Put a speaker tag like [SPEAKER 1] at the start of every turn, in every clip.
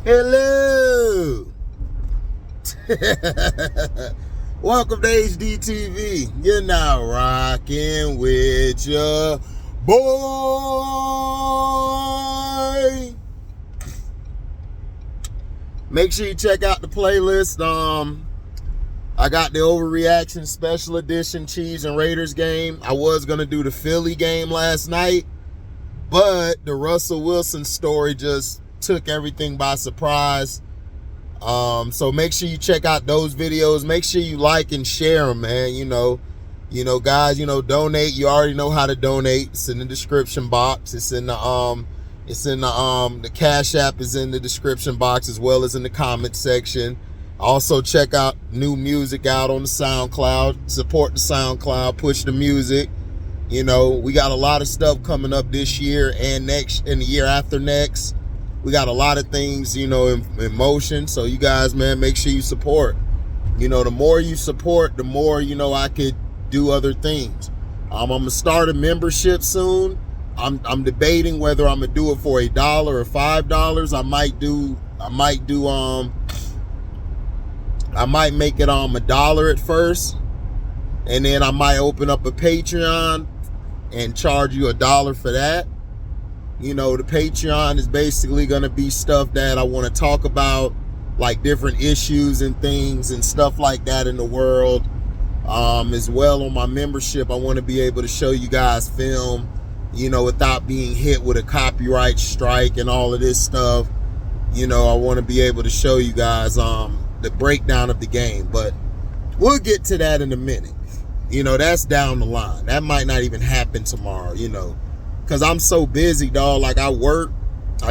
[SPEAKER 1] Hello. Welcome to HDiiTV. You're now rocking with your boy. Make sure you check out the playlist. I got the overreaction special edition Chiefs and Raiders game. I was gonna do the Philly game last night, but the Russell Wilson story just took everything by surprise. So make sure you check out those videos. Make sure you like and share them, man. You know, guys, donate. You already know how to donate. It's in the description box. It's in the Cashapp is in the description box as well as in the comment section. Also check out new music out on the SoundCloud. Support the SoundCloud, push the music. We got a lot of stuff coming up this year and next, and the year after next. We got a lot of things, in motion. So you guys, man, make sure you support. The more you support, the more, I could do other things. I'm gonna start a membership soon. I'm debating whether I'm gonna do it for $1 or $5. I might make it $1 at first, and then I might open up a Patreon and charge you $1 for that. The Patreon is basically going to be stuff that I want to talk about, like different issues and things and stuff like that in the world. As well, on my membership, I want to be able to show you guys film, without being hit with a copyright strike and all of this stuff. I want to be able to show you guys the breakdown of the game, but we'll get to that in a minute. That's down the line. That might not even happen tomorrow, because I'm so busy, dog. Like, I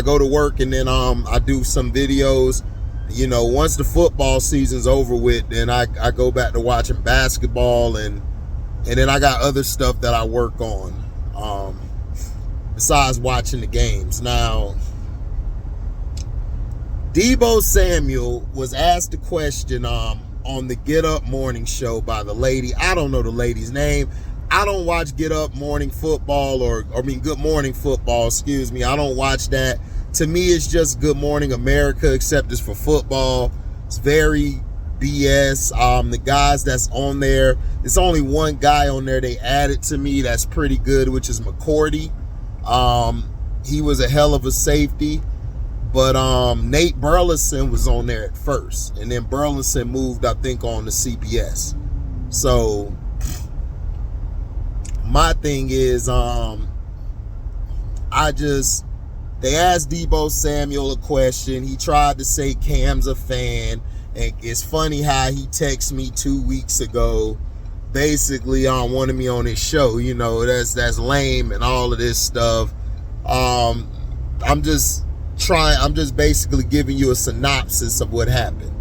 [SPEAKER 1] go to work, and then I do some videos. Once the football season's over with, then I go back to watching basketball, and then I got other stuff that I work on besides watching the games. Now, Deebo Samuel was asked a question on the Get Up Morning Show by the lady. I don't know the lady's name. I don't watch Get Up Morning Football Good Morning Football, excuse me. I don't watch that. To me, it's just Good Morning America, except it's for football. It's very BS. The guys that's on there, it's only one guy on there they added to me that's pretty good, which is McCourty. He was a hell of a safety. But Nate Burleson was on there at first, and then Burleson moved, I think, on to CBS. So my thing is, they asked Deebo Samuel a question. He tried to say Cam's a fan, and it's funny how he texted me 2 weeks ago, basically wanted me on his show. That's lame and all of this stuff. I'm just basically giving you a synopsis of what happened.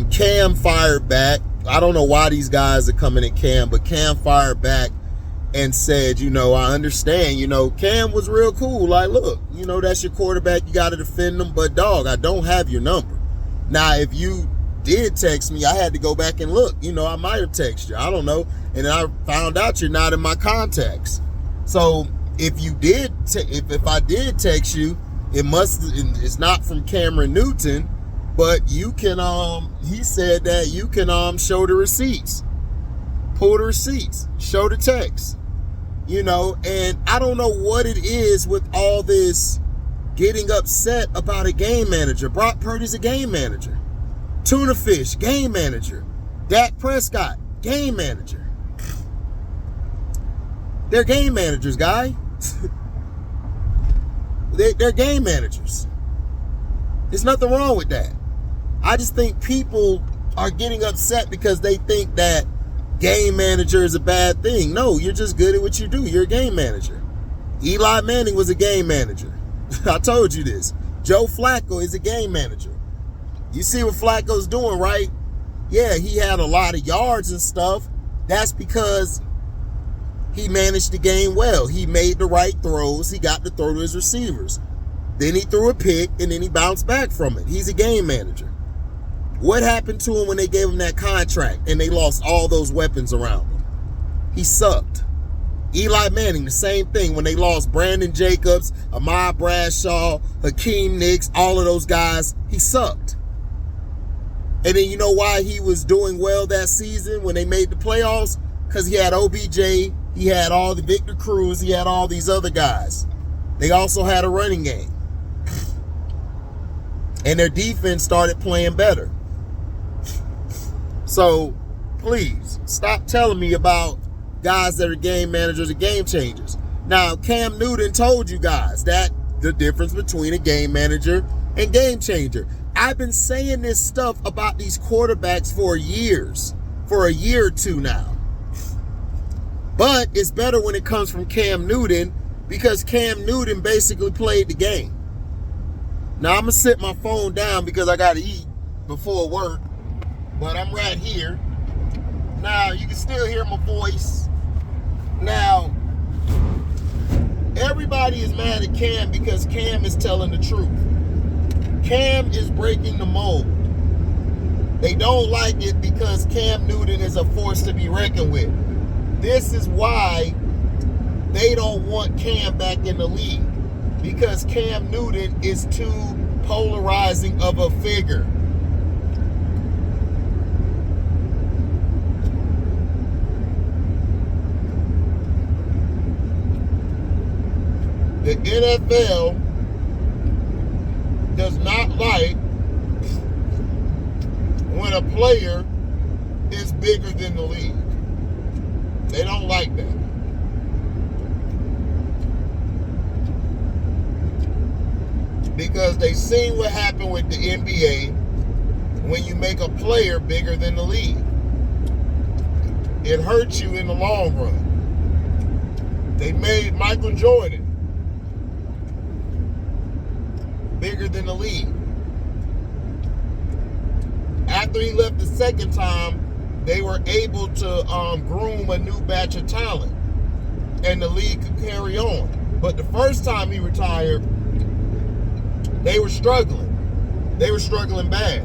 [SPEAKER 1] Cam fired back. I don't know why these guys are coming at Cam, but Cam fired back and said, I understand, Cam was real cool. Like, look, that's your quarterback. You got to defend him. But, dog, I don't have your number. Now, if you did text me, I had to go back and look. I might have texted you. I don't know. And then I found out you're not in my contacts. So if you did, if I did text you, it's not from Cameron Newton, but you can, he said that you can show the receipts, pull the receipts, show the text, and I don't know what it is with all this getting upset about a game manager. Brock Purdy's a game manager. Tuna Fish, game manager. Dak Prescott, game manager. They're game managers, guy. They're game managers. There's nothing wrong with that. I just think people are getting upset because they think that game manager is a bad thing. No, you're just good at what you do. You're a game manager. Eli Manning was a game manager. I told you this. Joe Flacco is a game manager. You see what Flacco's doing, right? Yeah, he had a lot of yards and stuff. That's because he managed the game well. He made the right throws. He got to throw to his receivers. Then he threw a pick, and then he bounced back from it. He's a game manager. What happened to him when they gave him that contract and they lost all those weapons around him? He sucked. Eli Manning, the same thing. When they lost Brandon Jacobs, Ahmad Bradshaw, Hakeem Nicks, all of those guys, he sucked. And then you know why he was doing well that season when they made the playoffs? Because he had OBJ, he had all the Victor Cruz, he had all these other guys. They also had a running game. And their defense started playing better. So, please, stop telling me about guys that are game managers and game changers. Now, Cam Newton told you guys that the difference between a game manager and game changer. I've been saying this stuff about these quarterbacks for years, for a year or two now. But it's better when it comes from Cam Newton because Cam Newton basically played the game. Now, I'm going to sit my phone down because I got to eat before work, but I'm right here. Now, you can still hear my voice. Now, everybody is mad at Cam because Cam is telling the truth. Cam is breaking the mold. They don't like it because Cam Newton is a force to be reckoned with. This is why they don't want Cam back in the league, because Cam Newton is too polarizing of a figure. The NFL does not like when a player is bigger than the league. They don't like that. Because they've seen what happened with the NBA when you make a player bigger than the league. It hurts you in the long run. They made Michael Jordan bigger than the league. After he left the second time, they were able to groom a new batch of talent, and the league could carry on. But the first time he retired, they were struggling. They were struggling bad.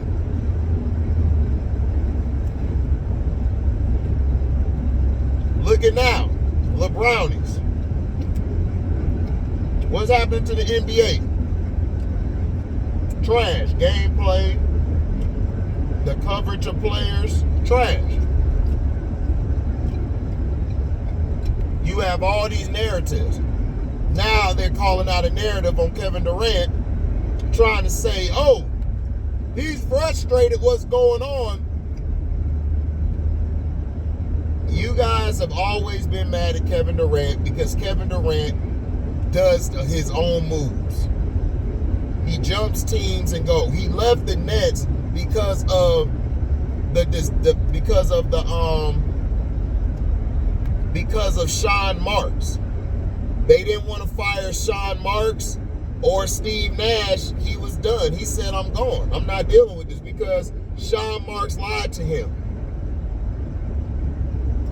[SPEAKER 1] Look at now, LeBrownies. What's happening to the NBA? Trash. Gameplay, the coverage of players, trash. You have all these narratives. Now they're calling out a narrative on Kevin Durant, trying to say, oh, he's frustrated, what's going on? You guys have always been mad at Kevin Durant because Kevin Durant does his own moves. He jumps teams and go. He left the Nets because of because of Sean Marks. They didn't want to fire Sean Marks or Steve Nash. He was done. He said, I'm gone. I'm not dealing with this because Sean Marks lied to him.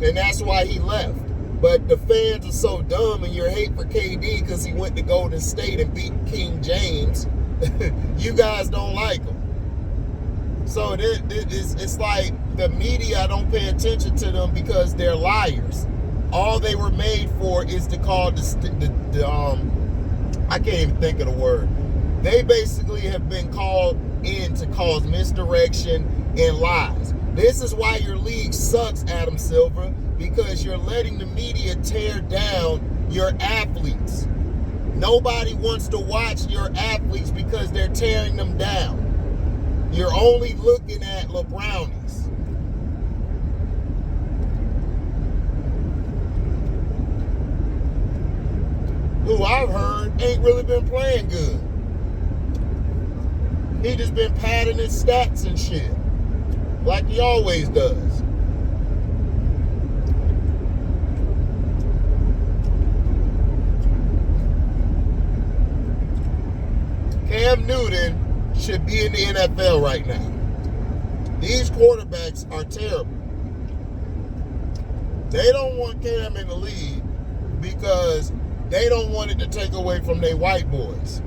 [SPEAKER 1] And that's why he left. But the fans are so dumb, and your hate for KD because he went to Golden State and beat King James. You guys don't like him. So it's like the media don't pay attention to them because they're liars. All they were made for is to call I can't even think of the word. They basically have been called in to cause misdirection and lies. This is why your league sucks, Adam Silver, because you're letting the media tear down your athletes. Nobody wants to watch your athletes because they're tearing them down. You're only looking at LeBrownies. Who I've heard ain't really been playing good. He just been padding his stats and shit, like he always does. Cam Newton should be in the NFL right now. These quarterbacks are terrible. They don't want Cam in the league because they don't want it to take away from their white boys.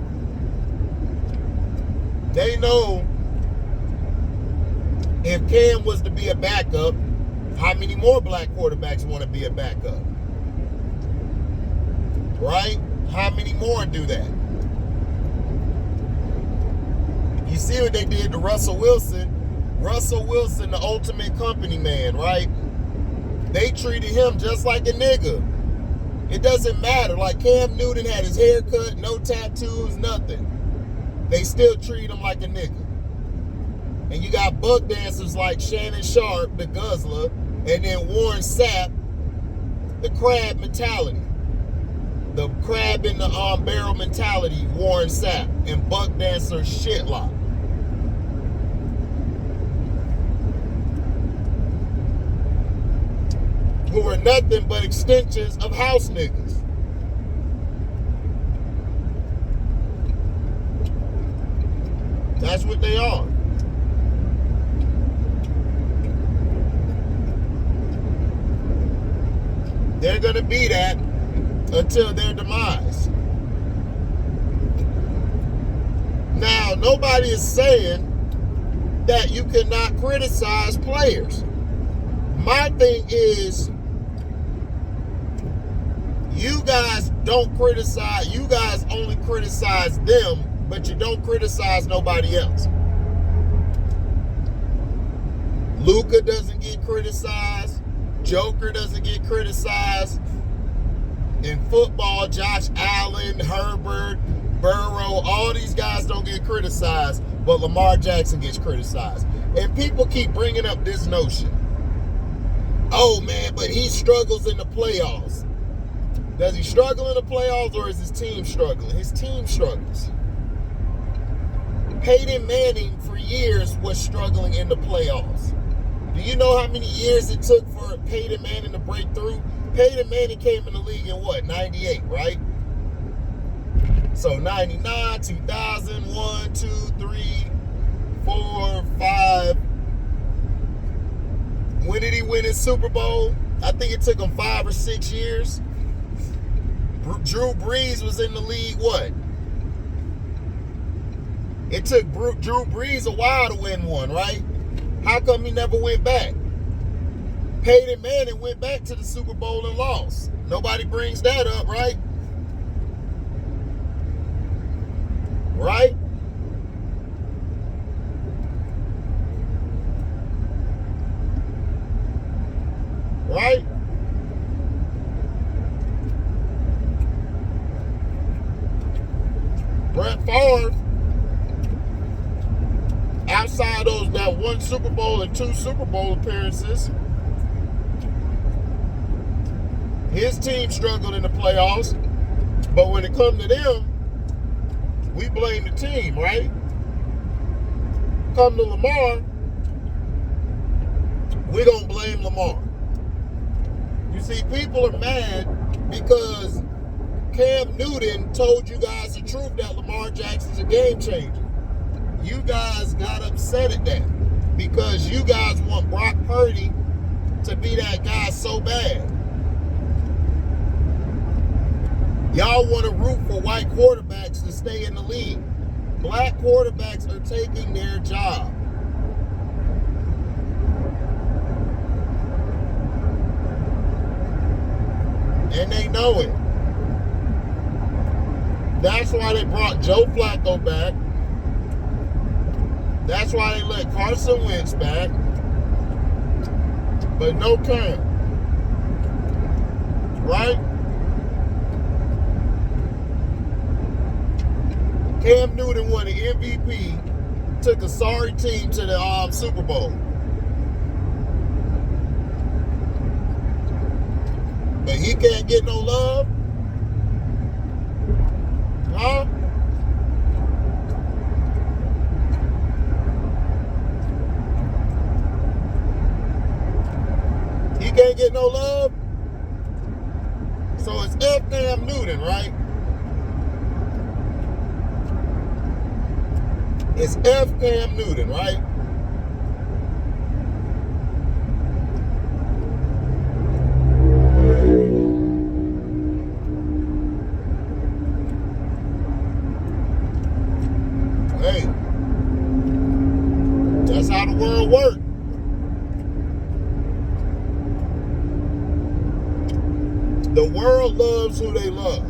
[SPEAKER 1] They know if Cam was to be a backup, how many more black quarterbacks want to be a backup? right? How many more do that? You see what they did to Russell Wilson? Russell Wilson, the ultimate company man, right? They treated him just like a nigga. It doesn't matter. Like Cam Newton had his hair cut, no tattoos, nothing. They still treat him like a nigga. And you got buck dancers like Shannon Sharp, the guzzler, and then Warren Sapp, the crab mentality. The crab in the barrel mentality, Warren Sapp, and buck dancer Shitlock. Who are nothing but extensions of house niggas. That's what they are. They're gonna be that until their demise. Now, nobody is saying that you cannot criticize players. My thing is, you guys don't criticize, you guys only criticize them, but you don't criticize nobody else. Luka doesn't get criticized. Joker doesn't get criticized. In football, Josh Allen, Herbert, Burrow, all these guys don't get criticized, but Lamar Jackson gets criticized. And people keep bringing up this notion. Oh man, but he struggles in the playoffs. Does he struggle in the playoffs, or is his team struggling? His team struggles. Peyton Manning for years was struggling in the playoffs. Do you know how many years it took for Peyton Manning to break through? Peyton Manning came in the league in what, 98, right? So 99, 2000, 1, 2, 3, 4, 5. When did he win his Super Bowl? I think it took him 5 or 6 years. Drew Brees was in the league, what? It took Drew Brees a while to win one, right? How come he never went back? Peyton Manning went back to the Super Bowl and lost. Nobody brings that up, right? Right? Right? Brett Favre, outside those that one Super Bowl and 2 Super Bowl appearances, his team struggled in the playoffs, but when it comes to them, we blame the team, right? Come to Lamar, we don't blame Lamar. You see, people are mad because Cam Newton told you guys the truth that Lamar Jackson's a game changer. You guys got upset at that because you guys want Brock Purdy to be that guy so bad. Y'all want to root for white quarterbacks to stay in the league. Black quarterbacks are taking their job. And they know it. That's why they brought Joe Flacco back. That's why they let Carson Wentz back. But no Cam. Right? Cam Newton won the MVP, took a sorry team to the Super Bowl. But he can't get no love? Huh? He can't get no love? So it's F. Cam Newton, right? It's F. Cam Newton, right? Hey, that's how the world works. The world loves who they love.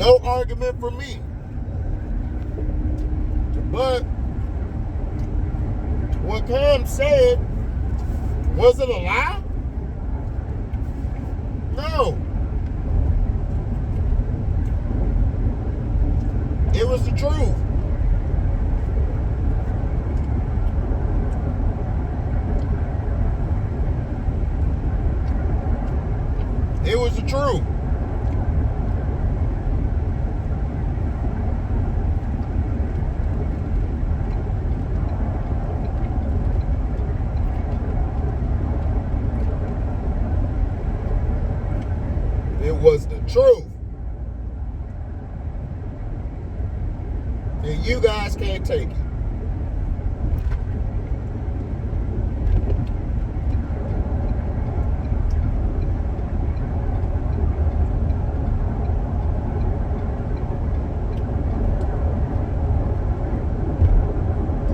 [SPEAKER 1] No argument from me. But what Cam said, was it a lie? No. It was the truth. It was the truth. It was the truth. And you guys can't take it.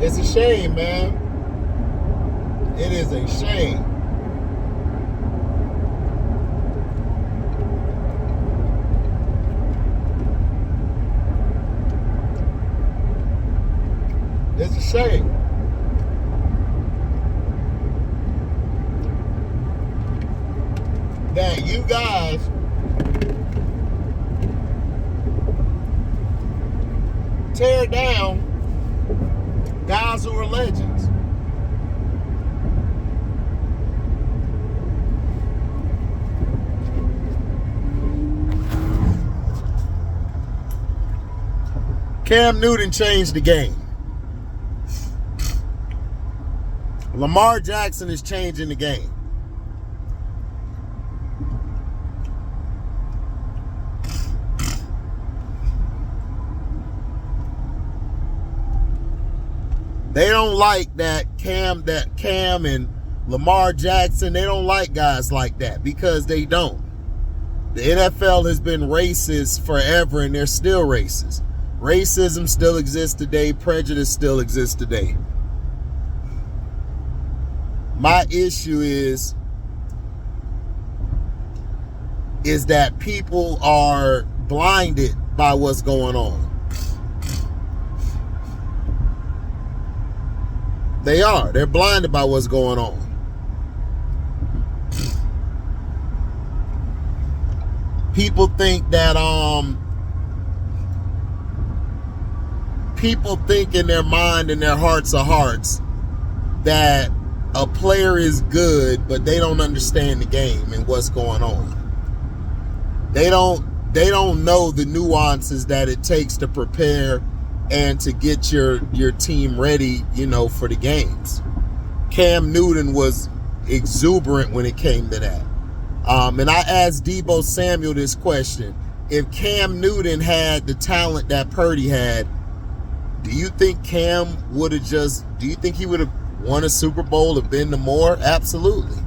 [SPEAKER 1] It's a shame, man. It is a shame. It's a shame. That you guys tear down guys who are legends. Cam Newton changed the game. Lamar Jackson is changing the game. They don't like that Cam and Lamar Jackson, they don't like guys like that because they don't. The NFL has been racist forever and they're still racist. Racism still exists today. Prejudice still exists today. My issue is that people are blinded by what's going on. They are. They're blinded by what's going on. People think that people think in their mind and their hearts of hearts that a player is good, but they don't understand the game and what's going on. They don't know the nuances that it takes to prepare and to get your team ready, for the games. Cam Newton was exuberant when it came to that. And I asked Deebosamuel this question. If Cam Newton had the talent that Purdy had, do you think Cam would have do you think he would have won a Super Bowl or been to more? Absolutely.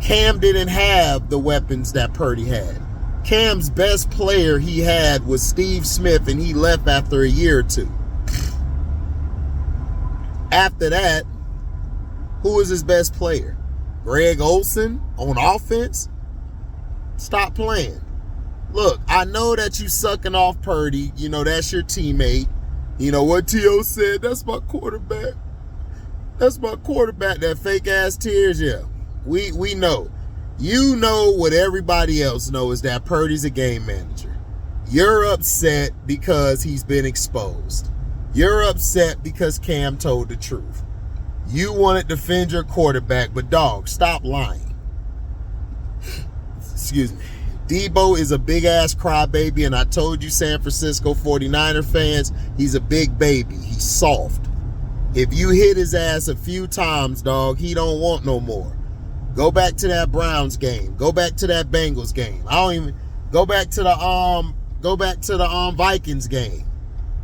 [SPEAKER 1] Cam didn't have the weapons that Purdy had. Cam's best player he had was Steve Smith, and he left after a year or two. After that, who was his best player? Greg Olsen on offense? Stop playing. Look, I know that you sucking off Purdy. That's your teammate. What T.O. said, that's my quarterback. That's my quarterback, that fake-ass tears, yeah. We know. You know what everybody else knows, is that Purdy's a game manager. You're upset because he's been exposed. You're upset because Cam told the truth. You want to defend your quarterback, but dog, stop lying. Excuse me. Deebo is a big-ass crybaby, and I told you, San Francisco 49er fans, he's a big baby. He's soft. If you hit his ass a few times, dog, he don't want no more. Go back to that Browns game. Go back to that Bengals game. Go back to the Vikings game.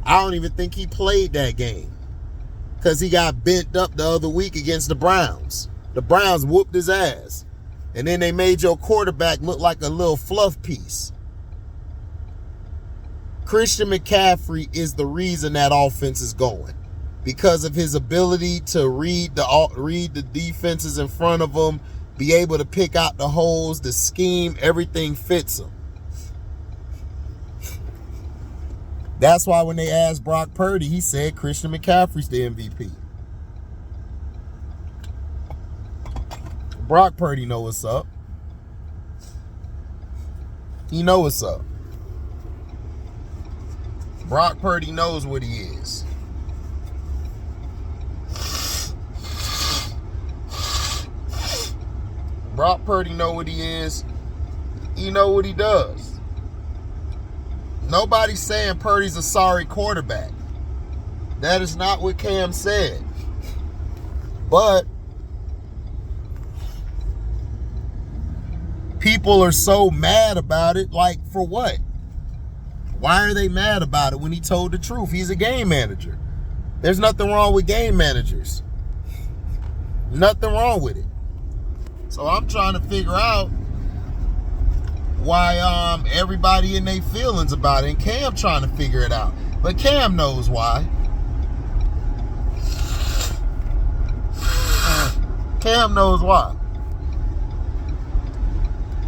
[SPEAKER 1] I don't even think he played that game because he got bent up the other week against the Browns. The Browns whooped his ass. And then they made your quarterback look like a little fluff piece. Christian McCaffrey is the reason that offense is going, because of his ability to read the defenses in front of him, be able to pick out the holes, the scheme, everything fits him. That's why when they asked Brock Purdy, he said Christian McCaffrey's the MVP. Brock Purdy know what's up. He know what's up. Brock Purdy knows what he is. Brock Purdy know what he is. He know what he does. Nobody's saying Purdy's a sorry quarterback. That is not what Cam said. But people are so mad about it. Like, for what? Why are they mad about it when he told the truth? He's a game manager. There's nothing wrong with game managers. Nothing wrong with it. So I'm trying to figure out why everybody in their feelings about it. And Cam trying to figure it out. But Cam knows why. Cam knows why.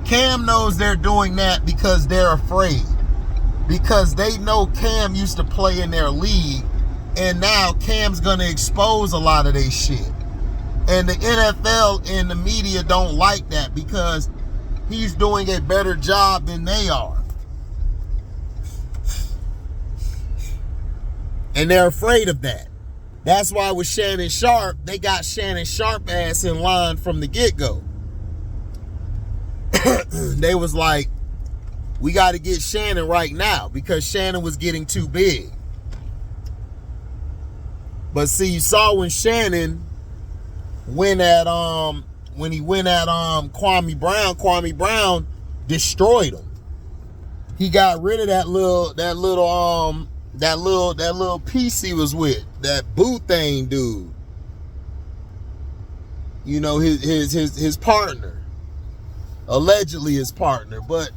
[SPEAKER 1] Cam knows they're doing that because they're afraid. Because they know Cam used to play in their league, and now Cam's going to expose a lot of their shit. And the NFL and the media don't like that because he's doing a better job than they are. And they're afraid of that. That's why with Shannon Sharp, they got Shannon Sharp ass in line from the get-go. They was like, we got to get Shannon right now because Shannon was getting too big. But see, you saw when Shannon went at Kwame Brown destroyed him. He got rid of that little piece he was with, that Boothane dude. You know, his partner, allegedly his partner, but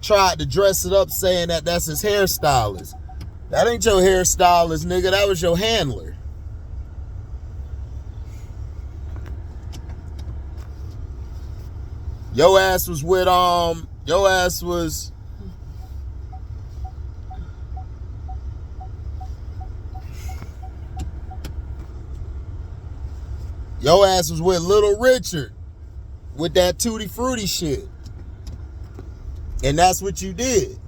[SPEAKER 1] tried to dress it up saying that that's his hairstylist. That ain't your hairstylist, nigga. That was your handler. Your ass was with your ass was with Little Richard with that Tutti Frutti shit. And that's what you did.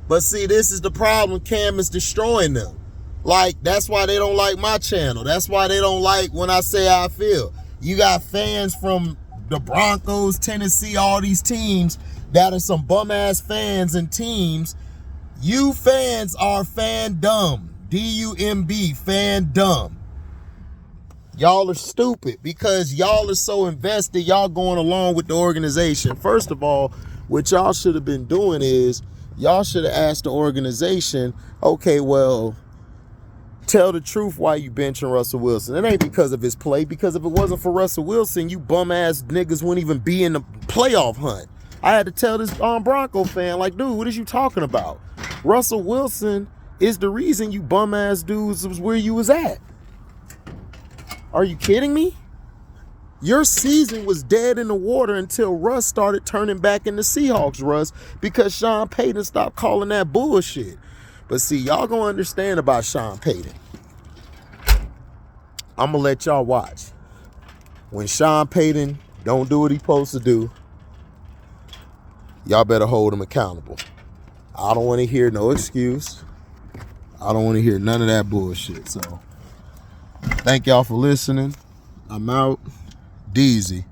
[SPEAKER 1] But see, this is the problem. Cam is destroying them. Like, that's why they don't like my channel. That's why they don't like when I say how I feel. You got fans from the Broncos, Tennessee, all these teams that are some bum-ass fans and teams. You fans are fan dumb. D-U-M-B, fan dumb. Y'all are stupid because y'all are so invested. Y'all going along with the organization. First of all, what y'all should have been doing is y'all should have asked the organization, okay, well, tell the truth why you benching Russell Wilson. It ain't because of his play, because if it wasn't for Russell Wilson, you bum-ass niggas wouldn't even be in the playoff hunt. I had to tell this Bronco fan, like, dude, what is you talking about? Russell Wilson is the reason you bum-ass dudes was where you was at. Are you kidding me? Your season was dead in the water until Russ started turning back into Seahawks Russ because Sean Payton stopped calling that bullshit. But see, y'all gonna understand about Sean Payton. I'm gonna let y'all watch. When Sean Payton don't do what he's supposed to do, y'all better hold him accountable. I don't want to hear no excuse. I don't want to hear none of that bullshit. So, thank y'all for listening. I'm out. Deezy.